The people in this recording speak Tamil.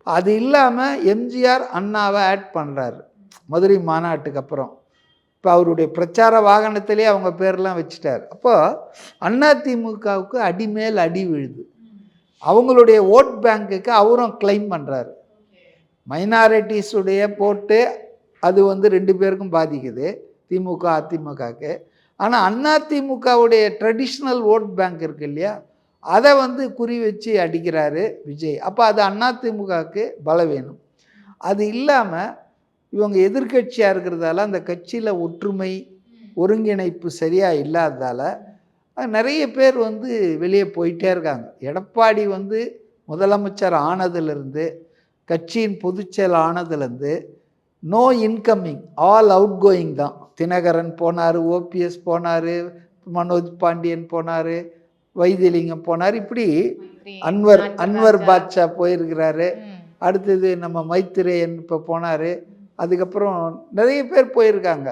அது இல்லாமல் எம்ஜிஆர் அண்ணாவை ஆட் பண்ணுறாரு மதுரை மாநாட்டுக்கு அப்புறம். இப்போ அவருடைய பிரச்சார வாகனத்திலே அவங்க பேர்லாம் வச்சுட்டார். அப்போது அதிமுகவுக்கு அடிமேல் அடி விழுது. அவங்களுடைய ஓட் பேங்க்குக்கு அவரும் கிளைம் பண்ணுறாரு. மைனாரிட்டிஸுடைய போட்டு அது 2 பேருக்கும் பாதிக்குது, திமுக அதிமுகவுக்கு. ஆனால் அதிமுகவுடைய ட்ரெடிஷ்னல் ஓட் பேங்க் இருக்கு இல்லையா, அதை குறி வச்சு அடிக்கிறாரு விஜய். அப்போ அது அதிமுகவுக்கு பலவீனம். அது இல்லாமல் இவங்க எதிர்கட்சியாக இருக்கிறதால அந்த கட்சியில் ஒற்றுமை ஒருங்கிணைப்பு சரியாக இல்லாததால் நிறைய பேர் வெளியே போயிட்டே இருக்காங்க. எடப்பாடி முதலமைச்சர் ஆனதுலேருந்து, கட்சியின் பொதுச்செயல் ஆனதுலேருந்து no incoming, all outgoing தான். தினகரன் போனார், ஓபிஎஸ் போனார், மனோஜ் பாண்டியன் போனார், வைத்திலிங்கம் போனார், இப்படி அன்வர் பாட்ஷா போயிருக்கிறாரு. அடுத்தது நம்ம மைத்திரேயன் இப்போ போனார். அதுக்கப்புறம் நிறைய பேர் போயிருக்காங்க.